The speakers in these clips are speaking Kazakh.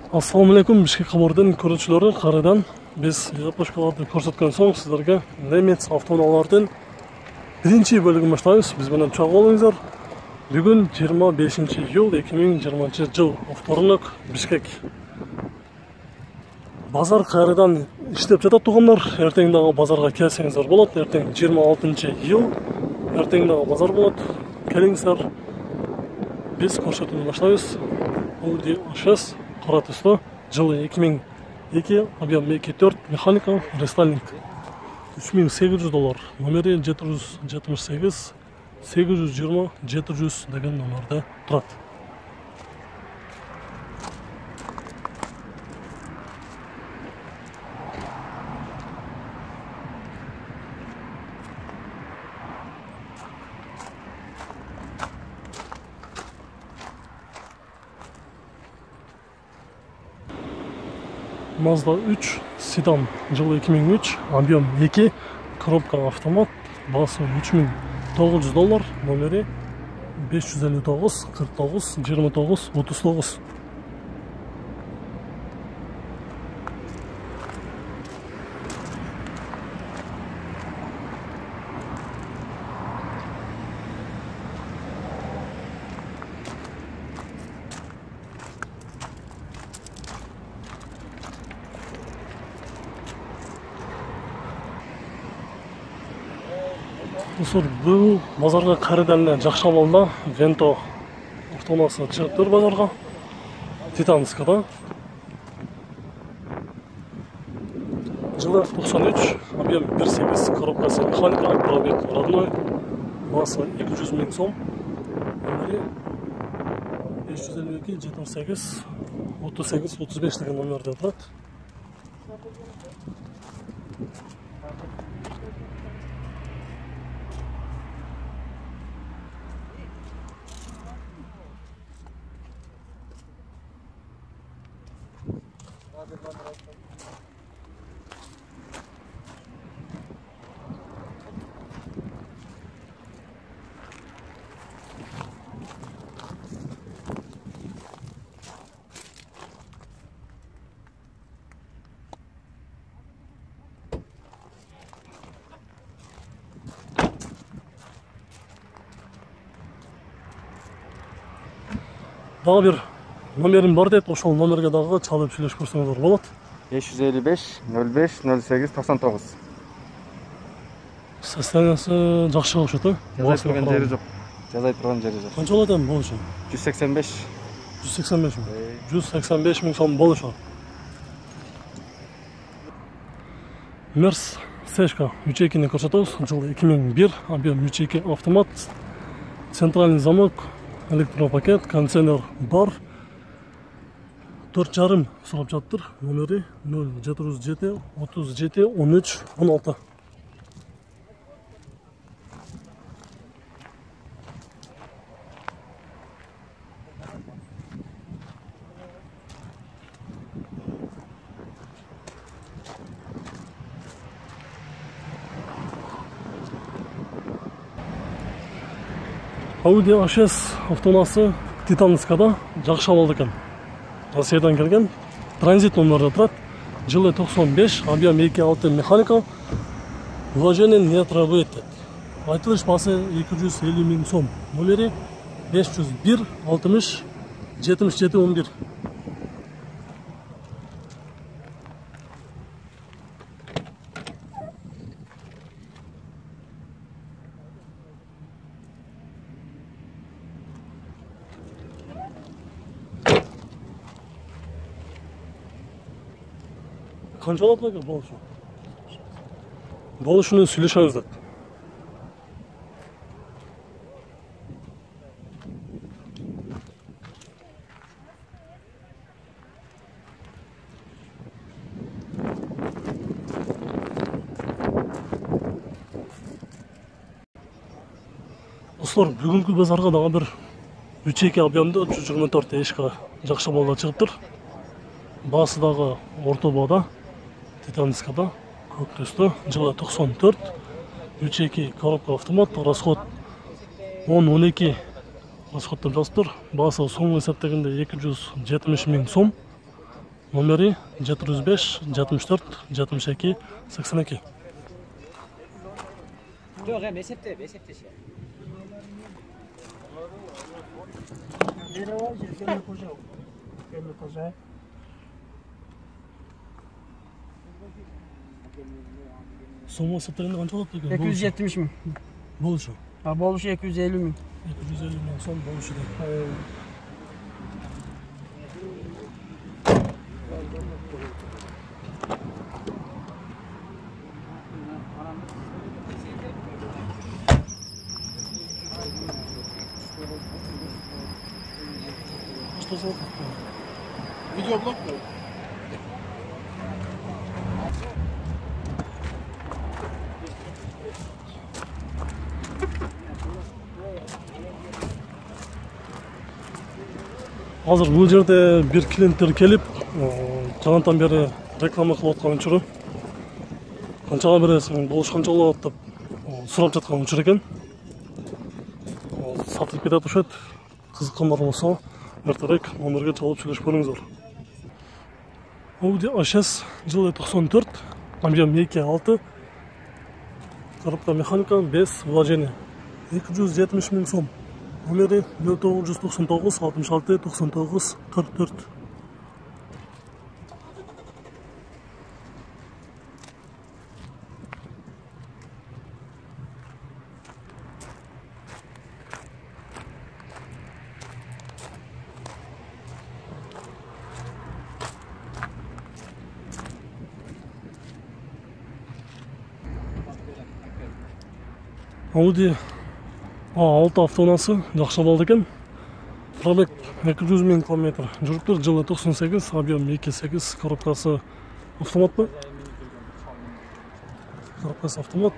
Assalamu alaikum, Bishkek xabardan ko'ruvchilari, qaridan biz yaposhkalarni ko'rsatgan so'ng sizlarga Nemetz avtomobillardan birinchi bölümü boshlaymiz. Biz bilan cho'g' bo'lingizlar. Bugun 25-iyul 2020-yil avtorlik Bishkek. Bozor qaridan ishlab жатат tuğumlar. Ertengdagi bozorga kelsangizlar bo'ladi. Erteng 26-iyul ertengdagi bozor bo'ladi. Kelingizlar. Biz ko'rsatuvni boshlaymiz. Audi A6 qora tusda, yılı 2002, объем 2.4, mexanika, restyling. $3800, nomeri 778 820 700 degan nomerda turadi. Mazda 3 sedan, yılı 2003, объем 2, коробка автомат, bası $3900, nomeri 559 49 29 39. Bu bozorga qaridan жақсы болды. Vento avtomasi chiqib tur bozorga. Titanskada. Yılı 93, объем 1.8, коробкасы mexanika, пробег родной, bası 200 000 so'm, nomeri 552 78 38 35 degan nomerda turadi. Daha bir nomerim var deyip, ошол номерге дагы чалып сүйлөшүп көрсөңүздөр болот. 555 05 08 99. Состояниясы жакшы окшойт, э? Жазай турган жери жок. Жазай турган жери жок. Канча болот эми болушу? 185. 185 миң. 185 миң сом болушу. Мерс Сешка 3.2-ни көрсөтөбүз. Жылы 2001, объем 3.2 автомат, центральный замок, электропакет, кондиционер бар. 4,5 сурап жатыр. Номери 0707 37 13 16. Audi A6 автомасы Титанскада жақсы алды екен. Россиядан келген, транзит номерде тұрады. Жылы 95, объем 2.6 механика, вложение не требует. Айтылыш басы 250 000 сом. Номери 501 60 77 11. Kanca oldu mu boluşu? Boluşunu süйлөшөбүз деп. Достор, бүгүнкү базарга дагы бир 3.2 объемдо 124 эшка жакшы болду чыгыптыр. Басы дагы орто бода. Титанскада, көк түсті, жылы 94, 3.2 коробка автомат, расход 10-12 расходтап жазып тұр. Басы соңғы есептегенде 270 000 сом. номері 705 64 72 82. Yok hem esepte şey. Somo septerinde qancha oladi ekan? 270 ming. Bo'lishi. Ha, bo'lishi 250 ming. 250 ming so'm bo'lishida. Что за Видеоблог. Hazır bu жерде bir klienттер келип, жаңадан бери реклама кылып аткан учуру. Канчага бересиң, болуш канча болот деп сурап жаткан учур экен. Сатып кете турушат. Кызыккандар болсо, эртерээк номерге чалып сүйлөшүп көрүңүздөр. Audi A6 жылы 94, объем 2.6, коробка механика без вложения. 270 миң сом. Номері 0999 66 99 44. Audi A6 автоунасы жакшы болду экен. Пробег 200 миң километр жүрүптүр. Жылы 98, объем 2.8, коробкасы автоматпы. Коробкасы автомат.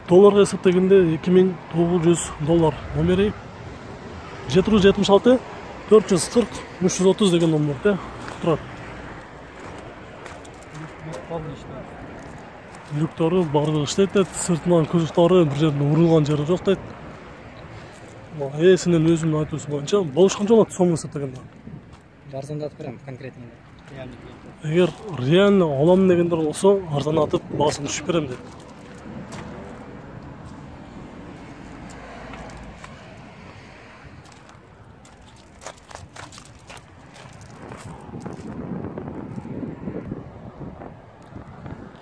Долларга эсептегенде $2900. Номери 776 440 330 деген номерде турат. Люктары барлығы іштейт, сыртынан көзіқтары бір жерден ұрылған жері жоқ дейт. Есінен өзімнің айтуысы бойынша болуш қанша болады соңғы сәттегенде? Арзандатып берем конкретно. Егер реально аламын дегендер болса, арзандатып басын түшіп берем дейт.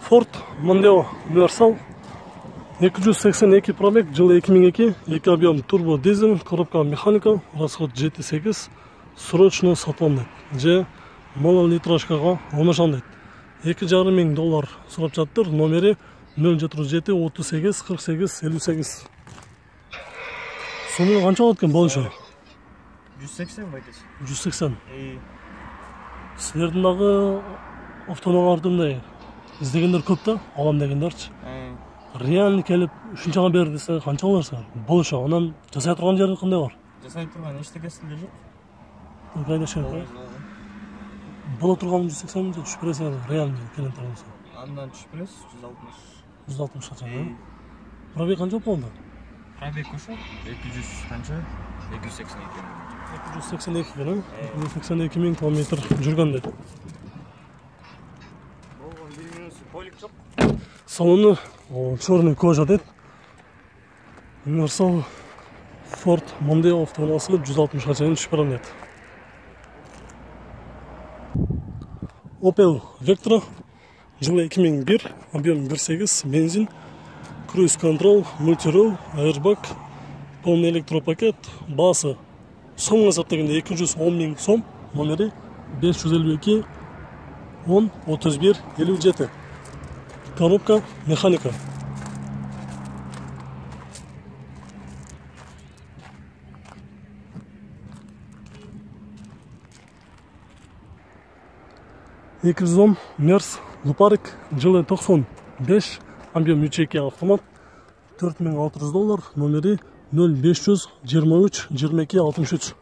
Ford Mondeo Universal 282 пробег, жылы 2002, 2 объем турбо дизель, коробка механика, расход 7.8, срочно сатылам дейт. Же малолитражкага алмашам дейт. $2,5 миң сурап жатыр. Номери 077 38 48 58. Соны канча болот экен болушу? 180 байкес. 180. Силердин дагы автоунааларды мындай издегендер көп да, алам дегендерчи. Реально келип ушунчага бер десе канча аларсың? Болушу, анан жасай турган жери кандай бар? Жасай турган эчтекеси деле жок. Кайда шеке? Бола турган 180 миң түшүп бересиң, реально клиенттер болсо. Андан түшүп бересиз 160. 160 чакан. Пробег канча болду? Пробег ошо 200 канча? 282. 282 экен, 282 миң километр жүргөн дейт. Салону черный кожа дейт. Universal Ford Mondeo автоунасы 160 чейин түшүп берем дейт. Opel Vectra жылы 2001, объем 1.8, бензин, круиз контрол, мультирол, airbag, полный электропакет, басы сомго эсептегенде 210 миң сом, номери 552 10 31 57. Коробка механика. $210 Мерс Лупарик жылы 95, объем 3.2 автомат, $4600, номери 0500 23 22 63.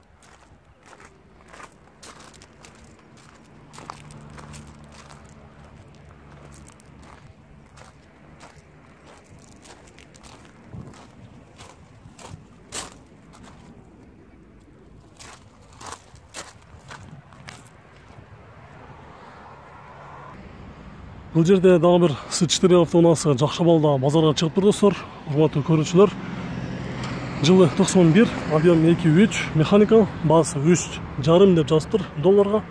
Бұл жерде дагы бир C4 автоунаасы жакшы абалда базарга чыгыптыр достор. Урматтуу көрүүчүлөр. Жылы 91, объем 2.3, механика, басы 3,5 деп жазыптыр долларга.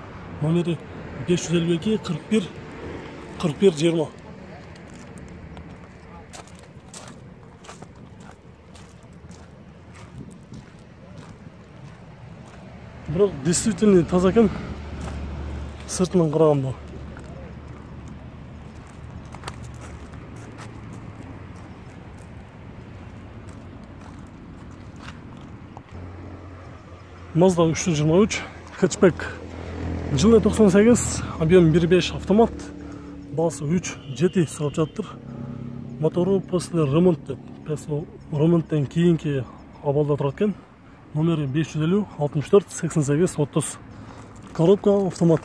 Номери 552 41 41 20. Бирок действительно таза экен. Сыртынан караганда. Mazda 323 hatchback. Жылы 98, объем 1.5 автомат. Басы 3,7 сурап жатыр. Мотору после ремонт деп. После ремонттан кийинки абалда турат экен. Номери 550 64 88 30. Коробка автомат.